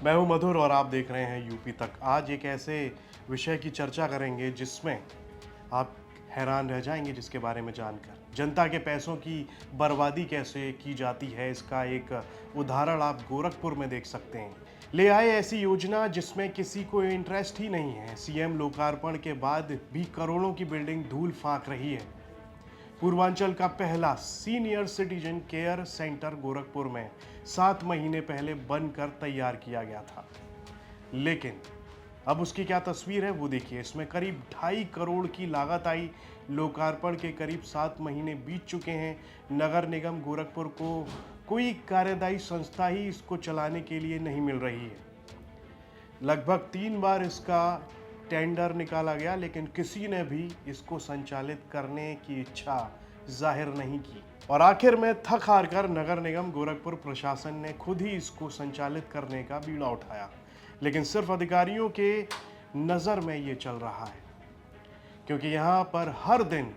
मैं हूं मधुर और आप देख रहे हैं यूपी तक। आज एक ऐसे विषय की चर्चा करेंगे जिसमें आप हैरान रह जाएंगे जिसके बारे में जानकर। जनता के पैसों की बर्बादी कैसे की जाती है, इसका एक उदाहरण आप गोरखपुर में देख सकते हैं। ले आए ऐसी योजना जिसमें किसी को इंटरेस्ट ही नहीं है। सीएम लोकार्पण के बाद भी करोड़ों की बिल्डिंग धूल फाक रही है। पूर्वांचल का पहला senior citizen care centre Gorakhpur में 7 महीने पहले बनकर तैयार किया गया था, लेकिन अब उसकी क्या तस्वीर है वो देखिए। इसमें करीब 2.5 करोड़ की लागत आई। लोकार्पण के करीब 7 महीने बीत चुके हैं। नगर निगम गोरखपुर को कोई कार्यदायी संस्था ही इसको चलाने के लिए नहीं मिल रही है। लगभग 3 बार इसका टेंडर निकाला गया, लेकिन किसी ने भी इसको संचालित करने की इच्छा जाहिर नहीं की और आखिर में थक हार कर नगर निगम गोरखपुर प्रशासन ने खुद ही इसको संचालित करने का बीड़ा उठाया। लेकिन सिर्फ अधिकारियों के नज़र में ये चल रहा है, क्योंकि यहाँ पर हर दिन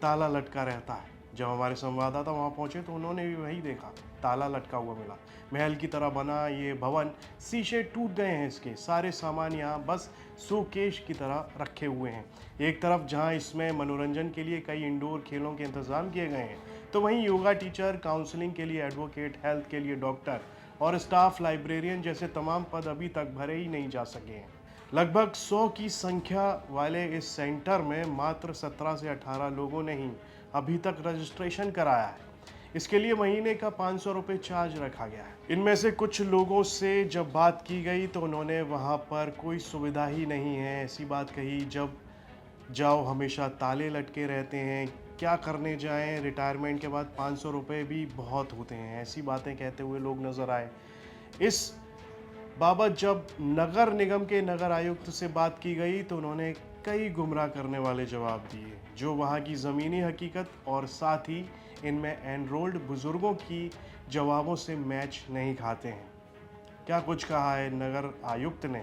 ताला लटका रहता है। जब हमारे संवाददाता वहाँ पहुँचे तो उन्होंने भी वही देखा, ताला लटका हुआ मिला। महल की तरह बना ये भवन, शीशे टूट गए हैं, इसके सारे सामान यहाँ बस शोकेस की तरह रखे हुए हैं। एक तरफ जहाँ इसमें मनोरंजन के लिए कई इंडोर खेलों के इंतजाम किए गए हैं, तो वहीं योगा टीचर, काउंसलिंग के लिए एडवोकेट, हेल्थ के लिए डॉक्टर और स्टाफ लाइब्रेरियन जैसे तमाम पद अभी तक भरे ही नहीं जा सके हैं। लगभग 100 की संख्या वाले इस सेंटर में मात्र 17 से 18 लोगों ने ही अभी तक रजिस्ट्रेशन कराया है। इसके लिए महीने का 500 रुपये चार्ज रखा गया है। इनमें से कुछ लोगों से जब बात की गई तो उन्होंने वहाँ पर कोई सुविधा ही नहीं है ऐसी बात कही। जब जाओ हमेशा ताले लटके रहते हैं, क्या करने जाएं, रिटायरमेंट के बाद 500 रुपये भी बहुत होते हैं, ऐसी बातें कहते हुए लोग नज़र आए। इस बाबत जब नगर निगम के नगर आयुक्त से बात की गई तो उन्होंने कई गुमराह करने वाले जवाब दिए, जो वहाँ की ज़मीनी हकीकत और साथ ही इनमें एनरोल्ड बुजुर्गों की जवाबों से मैच नहीं खाते हैं। क्या कुछ कहा है नगर आयुक्त ने,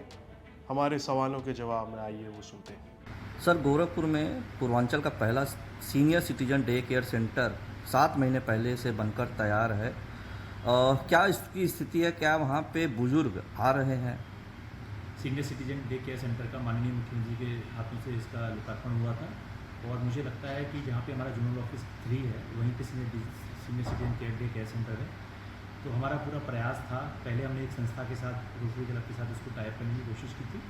हमारे सवालों के जवाब में आइए वो सुनते हैं। सर, गोरखपुर में पूर्वांचल का पहला senior citizen day care centre 7 महीने पहले से बनकर तैयार है। क्या इसकी स्थिति है? क्या वहाँ पे बुजुर्ग आ रहे हैं? Senior citizen day care centre का माननीय मुख्यमंत्री के हाथों से इसका लोकार्पण हुआ था और मुझे लगता है कि जहाँ पे हमारा जोनल ऑफिस 3 है वहीं पे सीनियर सिटीजन केयर सेंटर है। तो हमारा पूरा प्रयास था, पहले हमने एक संस्था के साथ, रोटरी क्लब के साथ इसको टाइप करने की कोशिश की थी।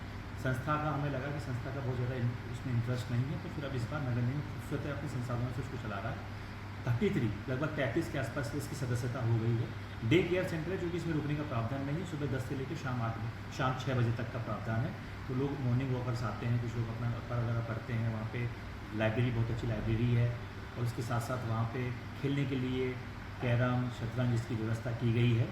संस्था का हमें लगा कि संस्था का बहुत ज़्यादा उसमें इंटरेस्ट नहीं है, तो फिर अब इस बार नगर निगम खूबसूरत अपने संसाधनों से उसको चला रहा है। 33 लगभग 33 के आसपास इसकी सदस्यता हो गई है। डे केयर सेंटर है, जो कि इसमें रुकने का प्रावधान नहीं है। सुबह 10 से लेकर शाम 6 बजे तक का प्रावधान है। तो लोग मॉर्निंग वॉकर्स आते हैं, कुछ लोग अपना अखबार वगैरह पढ़ते हैं। वहाँ पे लाइब्रेरी, बहुत अच्छी लाइब्रेरी है और उसके साथ साथ वहाँ पे खेलने के लिए कैरम, शतरंज इसकी व्यवस्था की गई है।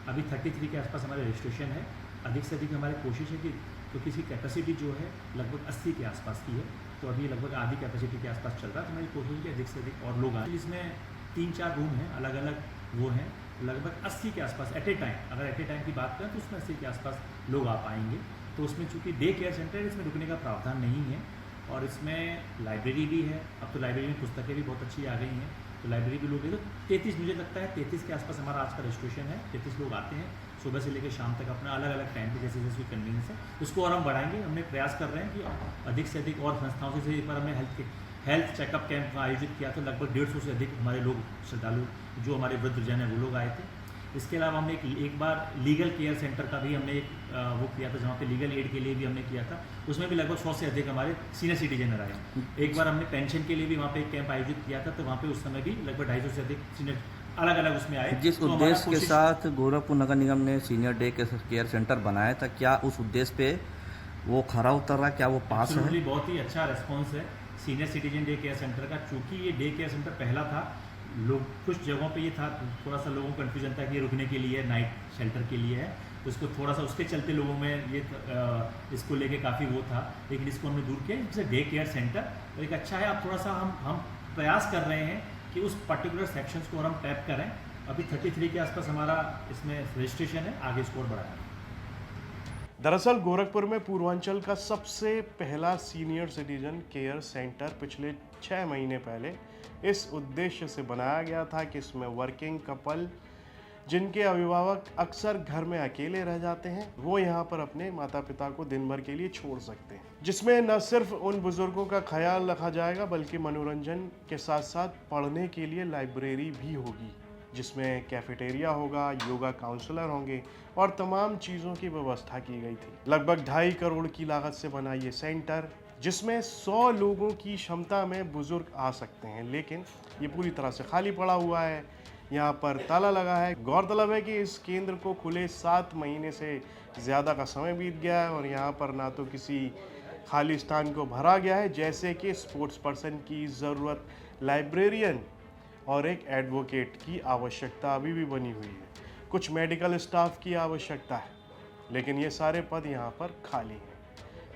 अभी 33 के आसपास हमारे रजिस्ट्रेशन है। अधिक से अधिक हमारी कोशिश है कि क्योंकि इसकी कैपेसिटी जो है लगभग 80 के आसपास की है, तो अभी लगभग आधी कैपेसिटी के आसपास चल रहा है। तो हमारी कोशिश है कि अधिक से अधिक और लोग आए। इसमें 3-4 रूम हैं, अलग अलग वो हैं, लगभग 80 के आसपास एट ए टाइम, अगर एट ए टाइम की बात करें तो उसमें 80 के आसपास लोग आ पाएंगे। तो उसमें चूँकि डे केयर सेंटर है, इसमें रुकने का प्रावधान नहीं है और इसमें लाइब्रेरी भी है। अब तो लाइब्रेरी में पुस्तकें भी बहुत अच्छी आ गई हैं, तो लाइब्रेरी भी लोग हैं। तो 33, मुझे लगता है 33 के आसपास हमारा आज का रजिस्ट्रेशन है। 33 लोग आते हैं सुबह से लेकर शाम तक, अपना अलग अलग टाइम पे जैसे जैसे कन्वीनियंस है। उसको और हम बढ़ाएंगे। हमने प्रयास कर रहे हैं कि अधिक से अधिक और संस्थाओं से एक बार हमने हेल्थ चेकअप कैंप आयोजित किया था। लगभग 150 से अधिक हमारे लोग, श्रद्धालु जो हमारे वृद्धजन हैं वो लोग आए थे। इसके अलावा हमने एक बार लीगल केयर सेंटर का भी हमने एक वो किया था, जहाँ पे लीगल एड के लिए भी हमने किया था। उसमें भी लगभग 100 से अधिक हमारे सीनियर सिटीजन आए। एक बार हमने पेंशन के लिए भी वहाँ पे एक कैंप आयोजित किया था, तो वहाँ पे उस समय भी लगभग 250 से अधिक सीनियर अलग अलग उसमें आए। जिस उद्देश्य के साथ गोरखपुर नगर निगम ने सीनियर डे केयर सेंटर बनाया था, क्या उस उद्देश्य पे वो खरा उतर रहा, क्या वो पास है? बहुत ही अच्छा रिस्पॉन्स है senior citizen day care centre का। चूँकि ये डे केयर सेंटर पहला था, लोग कुछ जगहों पे ये था, थोड़ा सा लोगों को कन्फ्यूजन था कि ये रुकने के लिए, नाइट शेल्टर के लिए है, तो इसको थोड़ा सा उसके चलते लोगों में ये इसको लेके काफ़ी वो था। लेकिन इसको हमने दूर किया। जैसे डे केयर सेंटर एक अच्छा है। अब थोड़ा सा हम प्रयास कर रहे हैं कि उस पर्टिकुलर सेक्शंस को और हम टैप करें। अभी 33 के आसपास हमारा इसमें रजिस्ट्रेशन है, आगे स्कोर बढ़ाएं। दरअसल गोरखपुर में पूर्वांचल का सबसे पहला सीनियर सिटीजन केयर सेंटर पिछले 6 महीने पहले इस उद्देश्य से बनाया गया था कि इसमें वर्किंग कपल जिनके अभिभावक अक्सर घर में अकेले रह जाते हैं, वो यहाँ पर अपने माता पिता को दिन भर के लिए छोड़ सकते हैं, जिसमें न सिर्फ उन बुजुर्गों का ख्याल रखा जाएगा बल्कि मनोरंजन के साथ साथ पढ़ने के लिए लाइब्रेरी भी होगी, जिसमें कैफेटेरिया होगा, योगा काउंसलर होंगे और तमाम चीज़ों की व्यवस्था की गई थी। लगभग 2.5 करोड़ की लागत से बना ये सेंटर, जिसमें 100 लोगों की क्षमता में बुजुर्ग आ सकते हैं, लेकिन ये पूरी तरह से खाली पड़ा हुआ है। यहाँ पर ताला लगा है। गौरतलब है कि इस केंद्र को खुले 7 महीने से ज़्यादा का समय बीत गया है और यहाँ पर ना तो किसी खाली स्थान को भरा गया है, जैसे कि स्पोर्ट्स पर्सन की ज़रूरत, लाइब्रेरियन और एक एडवोकेट की आवश्यकता अभी भी बनी हुई है, कुछ मेडिकल स्टाफ की आवश्यकता है, लेकिन ये सारे पद यहाँ पर खाली हैं।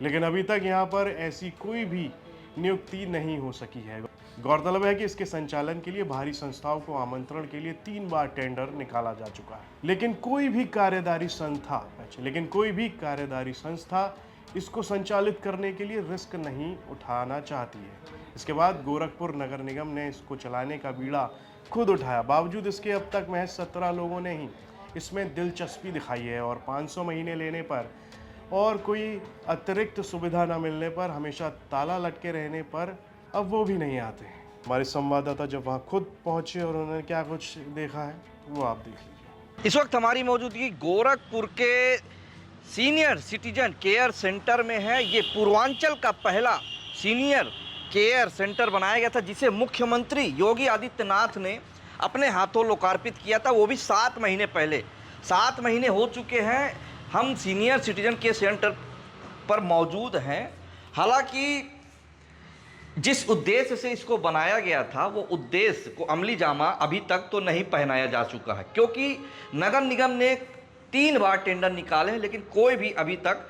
लेकिन अभी तक यहाँ पर ऐसी कोई भी नियुक्ति नहीं हो सकी है। गौरतलब है कि इसके संचालन के लिए बाहरी संस्थाओं को आमंत्रण के लिए 3 बार टेंडर निकाला जा चुका है, लेकिन कोई भी कार्यदारी संस्था इसको संचालित करने के लिए रिस्क नहीं उठाना चाहती है। इसके बाद गोरखपुर नगर निगम ने इसको चलाने का बीड़ा खुद उठाया। बावजूद इसके अब तक महज 17 लोगों ने ही इसमें दिलचस्पी दिखाई है और 500 महीने लेने पर और कोई अतिरिक्त सुविधा न मिलने पर, हमेशा ताला लटके रहने पर अब वो भी नहीं आते हैं। हमारे संवाददाता जब वहाँ खुद पहुँचे और उन्होंने क्या कुछ देखा है वो आप देख लीजिए। इस वक्त हमारी मौजूदगी गोरखपुर के सीनियर सिटीजन केयर सेंटर में है। ये पूर्वांचल का पहला सीनियर केयर सेंटर बनाया गया था, जिसे मुख्यमंत्री योगी आदित्यनाथ ने अपने हाथों लोकार्पित किया था, वो भी 7 महीने पहले। 7 महीने हो चुके हैं हम सीनियर सिटीजन केयर सेंटर पर मौजूद हैं। हालांकि जिस उद्देश्य से इसको बनाया गया था, वो उद्देश्य को अमली जामा अभी तक तो नहीं पहनाया जा चुका है, क्योंकि नगर निगम ने 3 बार टेंडर निकाले हैं, लेकिन कोई भी अभी तक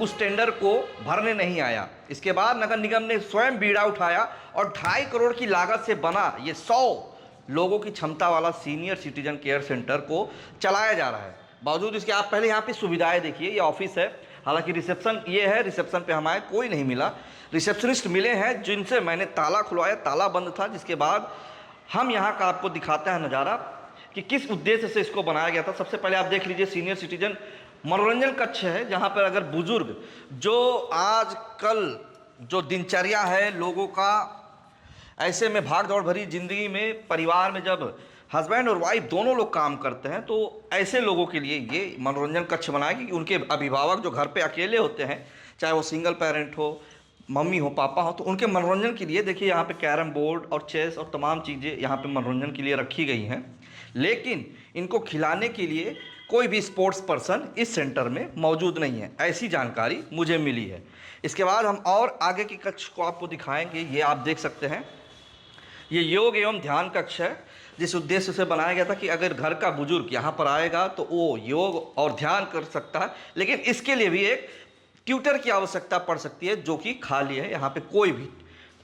उस टेंडर को भरने नहीं आया। इसके बाद नगर निगम ने स्वयं बीड़ा उठाया और 2.5 करोड़ की लागत से बना ये 100 लोगों की क्षमता वाला सीनियर सिटीजन केयर सेंटर को चलाया जा रहा है। बावजूद इसके आप पहले यहाँ पे सुविधाएं देखिए। ये ऑफिस है, हालांकि रिसेप्शन ये है, रिसेप्शन पे हमारे कोई नहीं मिला। रिसेप्शनिस्ट मिले हैं जिनसे मैंने ताला खुलवाया, ताला बंद था। जिसके बाद हम यहाँ का आपको दिखाते हैं नज़ारा कि किस उद्देश्य से इसको बनाया गया था। सबसे पहले आप देख लीजिए, सीनियर सिटीजन मनोरंजन कक्ष है, जहाँ पर अगर बुजुर्ग जो आजकल जो दिनचर्या है लोगों का, ऐसे में भाग दौड़ भरी ज़िंदगी में परिवार में जब हस्बैंड और वाइफ दोनों लोग काम करते हैं, तो ऐसे लोगों के लिए ये मनोरंजन कक्ष बनाया कि उनके अभिभावक जो घर पे अकेले होते हैं, चाहे वो सिंगल पेरेंट हो, मम्मी हो, पापा हो, तो उनके मनोरंजन के लिए देखिए यहाँ पे कैरम बोर्ड और चेस और तमाम चीज़ें यहाँ पे मनोरंजन के लिए रखी गई हैं। लेकिन इनको खिलाने के लिए कोई भी स्पोर्ट्स पर्सन इस सेंटर में मौजूद नहीं है, ऐसी जानकारी मुझे मिली है। इसके बाद हम और आगे की कक्ष को आपको दिखाएंगे। ये आप देख सकते हैं, ये योग एवं ध्यान कक्ष है, जिस उद्देश्य से बनाया गया था कि अगर घर का बुजुर्ग यहाँ पर आएगा तो वो योग और ध्यान कर सकता है, लेकिन इसके लिए भी एक ट्यूटर की आवश्यकता पड़ सकती है, जो कि खाली है। यहाँ पे कोई भी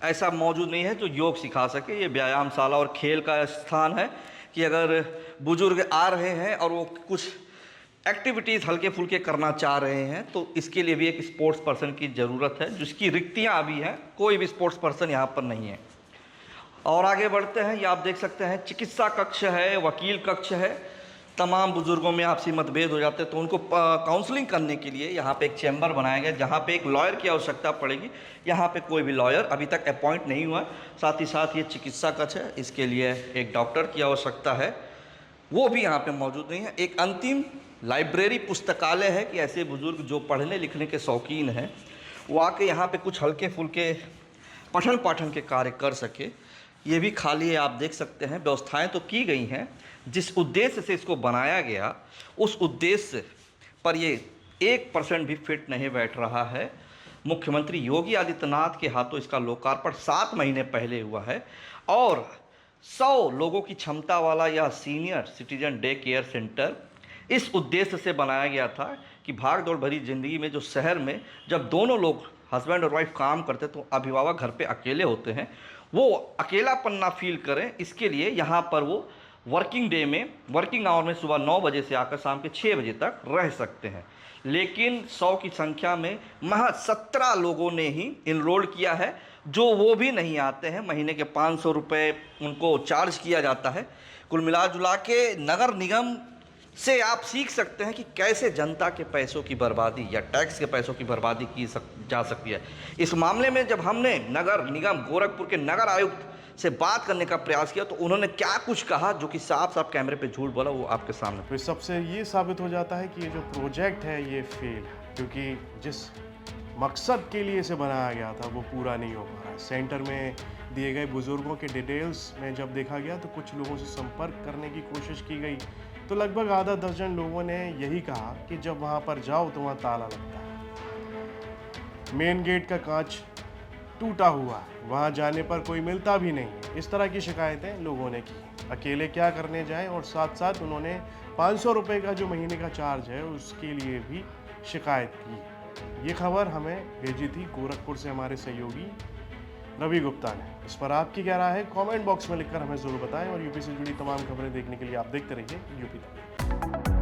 ऐसा मौजूद नहीं है जो योग सिखा सके। ये व्यायामशाला और खेल का स्थान है कि अगर बुजुर्ग आ रहे हैं और वो कुछ एक्टिविटीज़ हल्के फुल्के करना चाह रहे हैं, तो इसके लिए भी एक स्पोर्ट्स पर्सन की ज़रूरत है, जिसकी रिक्तियाँ अभी हैं। कोई भी स्पोर्ट्स पर्सन यहाँ पर नहीं है। और आगे बढ़ते हैं, ये आप देख सकते हैं चिकित्सा कक्ष है, वकील कक्ष है। तमाम बुजुर्गों में आपसी मतभेद हो जाते हैं, तो उनको काउंसलिंग करने के लिए यहाँ पे एक चैम्बर बनाया गया, जहाँ पे एक लॉयर की आवश्यकता पड़ेगी। यहाँ पे कोई भी लॉयर अभी तक अपॉइंट नहीं हुआ। साथ ही साथ ये चिकित्सा कक्ष है, इसके लिए एक डॉक्टर की आवश्यकता है, वो भी यहाँ पे मौजूद नहीं है। एक अंतिम लाइब्रेरी पुस्तकालय है कि ऐसे बुजुर्ग जो पढ़ने लिखने के शौकीन हैं, वो आके यहाँ पे कुछ हल्के फुल्के पठन पाठन के कार्य कर सके। ये भी खाली है, आप देख सकते हैं। व्यवस्थाएं तो की गई हैं, जिस उद्देश्य से इसको बनाया गया उस उद्देश्य पर ये 1% भी फिट नहीं बैठ रहा है। मुख्यमंत्री योगी आदित्यनाथ के हाथों इसका लोकार्पण 7 महीने पहले हुआ है और 100 लोगों की क्षमता वाला यह senior citizen day care centre इस उद्देश्य से बनाया गया था कि भाग दौड़ भरी ज़िंदगी में जो शहर में जब दोनों लोग हस्बैंड और वाइफ काम करते, तो अभिभावक घर पे अकेले होते हैं, वो अकेलापन ना फील करें। इसके लिए यहाँ पर वो वर्किंग डे में, वर्किंग आवर में सुबह 9 बजे से आकर शाम के 6 बजे तक रह सकते हैं। लेकिन 100 की संख्या में महज 17 लोगों ने ही इनरोल किया है, जो वो भी नहीं आते हैं। महीने के 500 रुपये उनको चार्ज किया जाता है। कुल मिला जुला के नगर निगम से आप सीख सकते हैं कि कैसे जनता के पैसों की बर्बादी या टैक्स के पैसों की बर्बादी की जा सकती है। इस मामले में जब हमने नगर निगम गोरखपुर के नगर आयुक्त से बात करने का प्रयास किया तो उन्होंने क्या कुछ कहा जो कि साफ साफ कैमरे पे झूठ बोला, वो आपके सामने। तो इस सबसे ये साबित हो जाता है कि ये जो प्रोजेक्ट है ये फेल है, क्योंकि जिस मकसद के लिए इसे बनाया गया था वो पूरा नहीं हो पा रहा है। सेंटर में दिए गए बुजुर्गों के डिटेल्स में जब देखा गया तो कुछ लोगों से संपर्क करने की कोशिश की गई तो लगभग आधा दर्जन लोगों ने यही कहा कि जब वहाँ पर जाओ तो वहाँ ताला लगता है, मेन गेट का कांच टूटा हुआ है, वहाँ जाने पर कोई मिलता भी नहीं है। इस तरह की शिकायतें लोगों ने की। अकेले क्या करने जाएं, और साथ साथ उन्होंने 500 रुपये का जो महीने का चार्ज है उसके लिए भी शिकायत की। ये खबर हमें भेजी थी गोरखपुर से हमारे सहयोगी रवि गुप्ता ने। इस पर आपकी क्या राय है कमेंट बॉक्स में लिखकर हमें ज़रूर बताएं, और यूपी से जुड़ी तमाम खबरें देखने के लिए आप देखते रहिए यूपी तक।